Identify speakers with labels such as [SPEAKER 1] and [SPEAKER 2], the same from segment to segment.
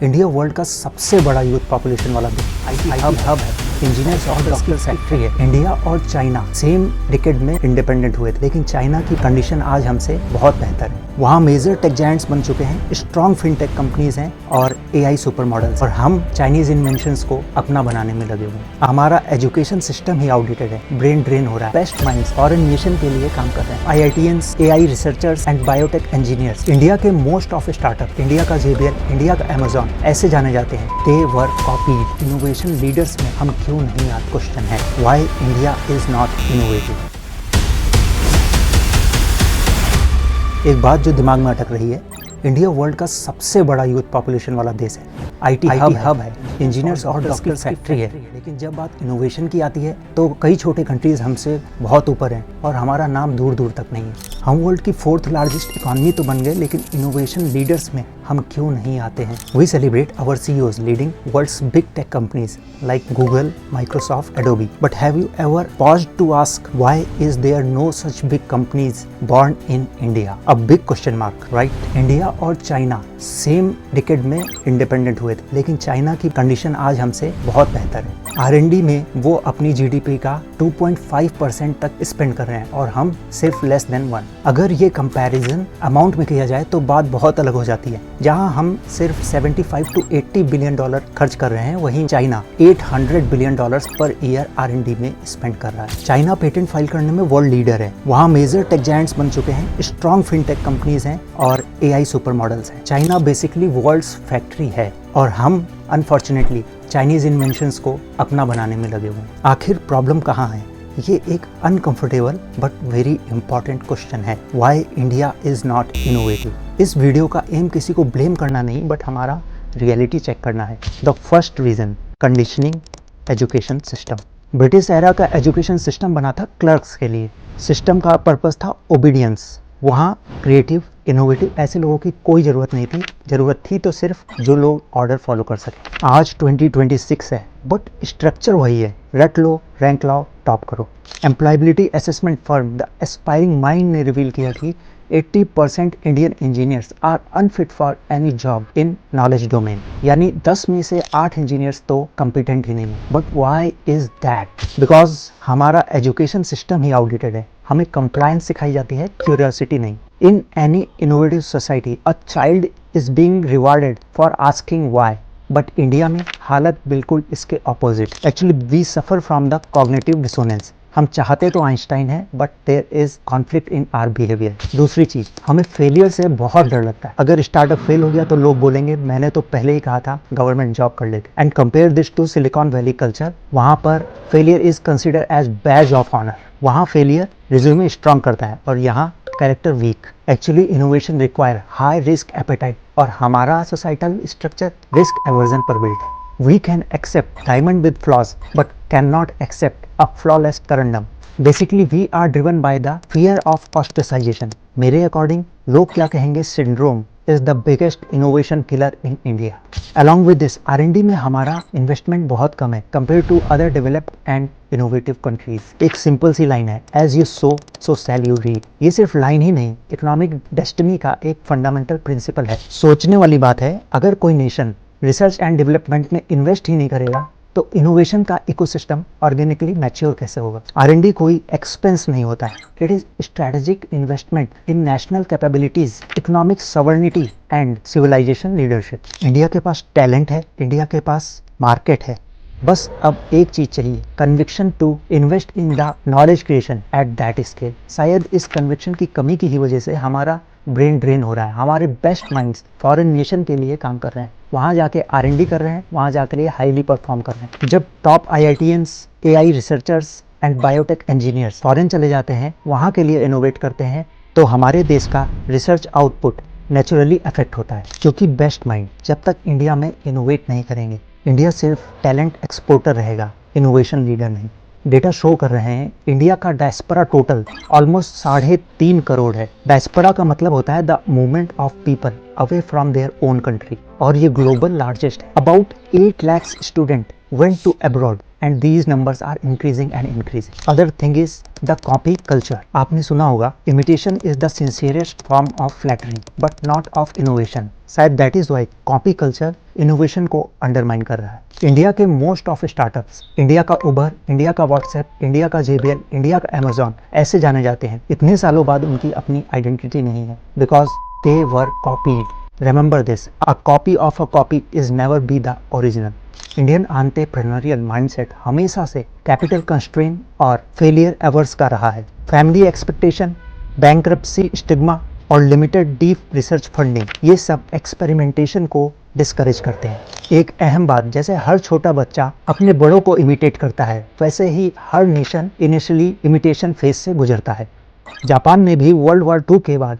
[SPEAKER 1] India world का सबसे बड़ा यूथ पॉपुलेशन वाला देश आईटी हब है। इंजीनियर्स और डॉक्टर फैक्ट्री है। इंडिया और चाइना सेम डिकेड में इंडिपेंडेंट हुए थे, लेकिन चाइना की कंडीशन आज हमसे बहुत बेहतर है। वहाँ मेजर टेक जायंट्स बन चुके हैं, स्ट्रॉन्ग फिनटेक कंपनीज हैं और एआई सुपर मॉडल्स, और हम चाइनीज इन्वेंशंस को अपना बनाने में लगे हुए हैं। हमारा एजुकेशन सिस्टम ही आउटडेटेड है, ब्रेन ड्रेन हो रहा है। बेस्ट माइंड्स फॉरेन नेशन के लिए काम कर रहे हैं, IITians, AI researchers and biotech engineers. India के मोस्ट ऑफ स्टार्टअप, इंडिया का जेबीएल, इंडिया का अमेजॉन ऐसे जाने जाते हैं। दे वर कॉपीड। इनोवेशन लीडर्स में हम क्यों नहीं आते? क्वेश्चन है, why India is not innovative. एक बात जो दिमाग में अटक रही है, इंडिया वर्ल्ड का सबसे बड़ा यूथ पॉपुलेशन वाला देश है, आईटी हब है, इंजीनियर्स और डॉक्टर फैक्ट्री है। लेकिन जब बात इनोवेशन की आती है तो कई छोटे कंट्रीज हमसे बहुत ऊपर हैं और हमारा नाम दूर दूर तक नहीं है। हम वर्ल्ड की 4th लार्जेस्ट इकोनॉमी तो बन गए, लेकिन इनोवेशन लीडर्स में हम क्यों नहीं आते हैं? We celebrate our CEOs leading world's big tech companies like Google, Microsoft, Adobe, but have you ever paused to ask why is there no such big companies born in India? A big question mark, right? India और China same decade में independent हुए थे, लेकिन China की condition आज हमसे बहुत बेहतर है। R&D में वो अपनी GDP का 2.5% तक स्पेंड कर रहे हैं और हम सिर्फ लेस देन 1। अगर ये कंपैरिजन अमाउंट में किया जाए तो बात बहुत अलग हो जाती है। जहां हम सिर्फ 75 to 80 बिलियन डॉलर खर्च कर रहे हैं, वहीं China 800 billion dollars per year R&D में स्पेंड कर रहा है। चाइना पेटेंट फाइल करने में वर्ल्ड लीडर है। वहाँ मेजर टेक जायंट्स बन चुके हैं, स्ट्रॉन्ग फिनटेक कंपनीज हैं और एआई सुपर मॉडल्स हैं। चाइना बेसिकली वर्ल्ड्स फैक्ट्री है और हम अनफॉर्चुनेटली चाइनीज इन्वेंशंस को अपना बनाने में लगे हुए हैं। आखिर प्रॉब्लम कहाँ है? ये एक uncomfortable but very important question है, why India is not innovative. इस वीडियो का एम किसी को ब्लेम करना नहीं, बट हमारा रियलिटी चेक करना है। The first reason, conditioning education system. British era का एजुकेशन सिस्टम बना था क्लर्क्स के लिए। सिस्टम का पर्पस था ओबीडियंस। वहाँ क्रिएटिव, इनोवेटिव ऐसे लोगों की कोई ज़रूरत नहीं थी। ज़रूरत थी तो सिर्फ जो लोग ऑर्डर फॉलो कर सके। आज 2026 है, बट स्ट्रक्चर वही है। रट लो, रैंक लाओ, टॉप करो। Employability assessment firm the aspiring mind ने रिवील किया कि 80% Indian engineers are unfit for any job in knowledge domain. यानी 10 में से 8 इंजीनियर्स तो कॉम्पिटेंट ही नहीं है। But why is that? Because हमारा एजुकेशन सिस्टम ही आउटडेटेड है। हमें कंप्लायंस सिखाई जाती है, क्यूरियोसिटी नहीं। In any innovative society a child is being rewarded for asking why, but India में हालत बिल्कुल इसके opposite. Actually we suffer from the cognitive dissonance. हम चाहते तो आइंस्टाइन है, but there is conflict in our behaviour. दूसरी चीज, हमें फेलियर से बहुत डर लगता है। अगर स्टार्टअप फेल हो गया तो लोग बोलेंगे मैंने तो पहले ही कहा था गवर्नमेंट जॉब कर लेते। And compare this to Silicon Valley culture. वहाँ पर failure is consider as badge of honour. वहाँ फेलियर रिज्यूमे स्ट्रॉन्ग करता है और यहाँ character weak. Actually innovation require high risk appetite, और हमारा सोसाइटल स्ट्रक्चर रिस्क एवर्जन पर बिल्ड है। We can accept diamond with flaws, but cannot accept a flawless corundum. Basically, we are driven by the fear of ostracization. मेरे according लोग क्या कहेंगे syndrome is the biggest innovation killer in India. Along with this, R&D में हमारा investment बहुत कम है compared to other developed and innovative countries. एक simple सी line है, as you sow, so shall you reap. ये सिर्फ लाइन ही नहीं, इकोनॉमिक डेस्टिनी का एक फंडामेंटल प्रिंसिपल है। सोचने वाली बात है, अगर कोई नेशन रिसर्च एंड डेवलपमेंट में इन्वेस्ट ही नहीं करेगा तो इनोवेशन का इकोसिस्टम ऑर्गेनिकली मैच्योर कैसे होगा? R&D कोई एक्सपेंस नहीं होता है, it is strategic investment in national capabilities, economic sovereignty and civilisation leadership. India के पास टैलेंट है, इंडिया के पास मार्केट है, बस अब एक चीज चाहिए, conviction to invest in the knowledge creation at that scale. शायद इस कन्विक्शन की कमी की ही वजह से हमारा ब्रेन ड्रेन हो रहा है। हमारे बेस्ट माइंड्स फॉरेन नेशन के लिए काम कर रहे हैं, वहाँ जाके R&D कर रहे हैं, वहाँ जाकर ये हाईली परफॉर्म कर रहे हैं। जब top IITians, AI researchers and biotech engineers foreign चले जाते हैं, वहाँ के लिए इनोवेट करते हैं, तो हमारे देश का रिसर्च आउटपुट नेचुरली अफेक्ट होता है। क्योंकि बेस्ट माइंड जब तक इंडिया में इनोवेट नहीं करेंगे, इंडिया सिर्फ टैलेंट एक्सपोर्टर रहेगा, इनोवेशन लीडर नहीं। डेटा शो कर रहे हैं इंडिया का डायस्पोरा टोटल ऑलमोस्ट 3.5 करोड़ है। डायस्पोरा का मतलब होता है the movement of people away from their own country, और ये ग्लोबल लार्जेस्ट है। About 8 lakh student went to abroad and these numbers are increasing and increasing. Other thing is the copy culture. आपने सुना होगा imitation is the sincerest form of flattery but not of innovation. शायद that is why copy culture innovation को undermine कर रहा है. India के most of startups, India का उबर, इंडिया का व्हाट्सएप, इंडिया का JBL, इंडिया का अमेजॉन ऐसे जाने जाते हैं. इतने सालों बाद उनकी अपनी आइडेंटिटी नहीं है because they were copied. Remember this, a copy of a copy is never be the original. Indian entrepreneurial mindset हमेशा से कैपिटल कंस्ट्रेन और फेलियर एवर्स का रहा है. फैमिली एक्सपेक्टेशन, बैंक्रप्सी स्टिग्मा और लिमिटेड डीप रिसर्च फंडिंग, ये सब experimentation को डिस्करेज करते हैं. एक अहम बात, जैसे हर छोटा बच्चा अपने बड़ों को इमिटेट करता है, वैसे ही हर नेशन इनिशियली इमिटेशन फेज से गुजरता है. जापान ने भी वर्ल्ड वॉर 2 के बाद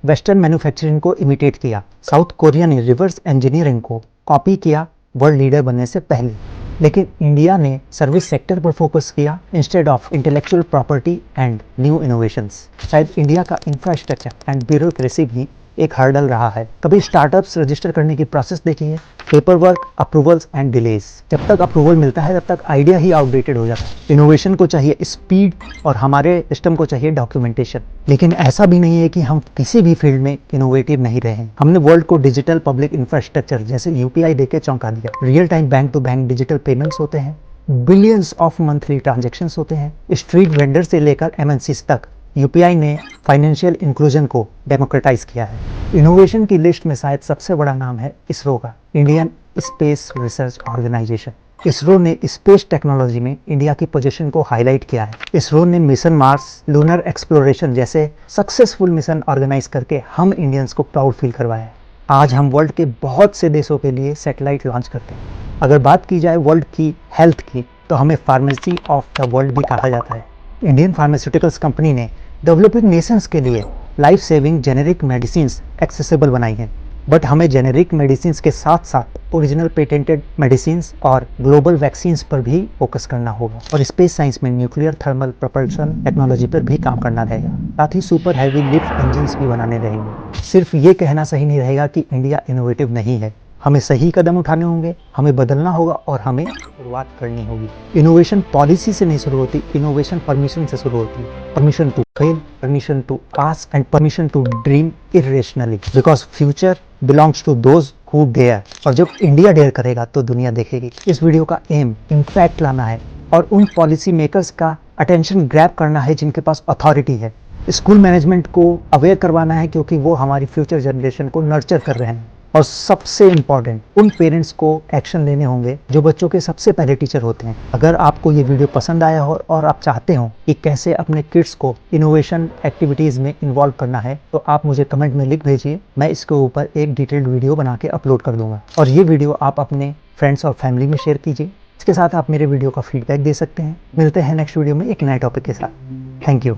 [SPEAKER 1] वेस्टर्न मैन्युफैक्चरिंग को इमिटेट किया. साउथ कोरिया ने रिवर्स इंजीनियरिंग को कॉपी किया वर्ल्ड लीडर बनने से पहले. लेकिन इंडिया ने सर्विस सेक्टर पर फोकस किया instead of intellectual property and new innovations. शायद इंडिया का इंफ्रास्ट्रक्चर एंड ब्यूरोक्रेसी भी एक हर्डल रहा है. कभी स्टार्टअप्स रजिस्टर करने की प्रोसेस देखिए, paper work, approvals and delays. जब तक अप्रूवल मिलता है तब तक आइडिया ही आउटडेटेड हो जाता है. इनोवेशन को चाहिए स्पीड और हमारे सिस्टम को चाहिए डॉक्यूमेंटेशन. लेकिन ऐसा भी नहीं है कि हम किसी भी फील्ड में इनोवेटिव नहीं रहे हैं. हमने वर्ल्ड को डिजिटल पब्लिक इंफ्रास्ट्रक्चर जैसे UPI देके चौंका दिया. Real time bank to bank digital payments होते हैं, बिलियंस ऑफ मंथली ट्रांजेक्शन्स होते हैं. स्ट्रीट वेंडर से लेकर MNCs तक UPI ने फाइनेंशियल इंक्लूजन को डेमोक्रेटाइज किया है. इनोवेशन की लिस्ट में शायद सबसे बड़ा नाम है इसरो का, Indian Space Research Organisation. ISRO ने स्पेस टेक्नोलॉजी में इंडिया की पोजीशन को हाईलाइट किया है. इसरो ने मिशन मार्स, लूनर एक्सप्लोरेशन जैसे सक्सेसफुल मिशन ऑर्गेनाइज करके हम इंडियंस को प्राउड फील करवाया है. आज हम वर्ल्ड के बहुत से देशों के लिए सैटेलाइट लॉन्च करते हैं. अगर बात की जाए वर्ल्ड की हेल्थ की, तो हमें फार्मेसी ऑफ द वर्ल्ड भी कहा जाता है. इंडियन फार्मास्यूटिकल्स कंपनी ने डेवलपिंग नेशंस के लिए life saving generic medicines accessible बनाई हैं. बट हमें जेनेरिक मेडिसिन्स के साथ साथ ओरिजिनल पेटेंटेड मेडिसिन्स और ग्लोबल वैक्सीन्स पर भी फोकस करना होगा. और स्पेस साइंस में न्यूक्लियर थर्मल प्रोपल्शन टेक्नोलॉजी पर भी काम करना रहेगा. साथ ही सुपर हैवी लिफ्ट इंजन्स भी बनाने रहेंगे. सिर्फ ये कहना सही नहीं रहेगा कि इंडिया इनोवेटिव नहीं है. हमें सही कदम उठाने होंगे, हमें बदलना होगा और हमें शुरुआत करनी होगी. इनोवेशन पॉलिसी से नहीं शुरू होती, इनोवेशन परमिशन से शुरू होती है. Permission to fail, permission to ask and permission to dream irrationally, because future belongs to those who dare. और जब इंडिया डेयर करेगा तो दुनिया देखेगी. इस वीडियो का एम इम्पैक्ट लाना है और उन पॉलिसी मेकर्स का अटेंशन ग्रैब करना है जिनके पास अथॉरिटी है. स्कूल मैनेजमेंट को अवेयर करवाना है क्योंकि वो हमारी फ्यूचर जनरेशन को नर्चर कर रहे हैं. और सबसे इम्पॉर्टेंट, उन पेरेंट्स को एक्शन लेने होंगे जो बच्चों के सबसे पहले टीचर होते हैं. अगर आपको ये वीडियो पसंद आया हो और आप चाहते हो कि कैसे अपने किड्स को इनोवेशन एक्टिविटीज़ में इन्वॉल्व करना है, तो आप मुझे कमेंट में लिख भेजिए. मैं इसके ऊपर एक डिटेल्ड वीडियो बना के अपलोड कर दूंगा. और ये वीडियो आप अपने फ्रेंड्स और फैमिली में शेयर कीजिए. इसके साथ आप मेरे वीडियो का फीडबैक दे सकते हैं. मिलते हैं नेक्स्ट वीडियो में एक नए टॉपिक के साथ. Thank you.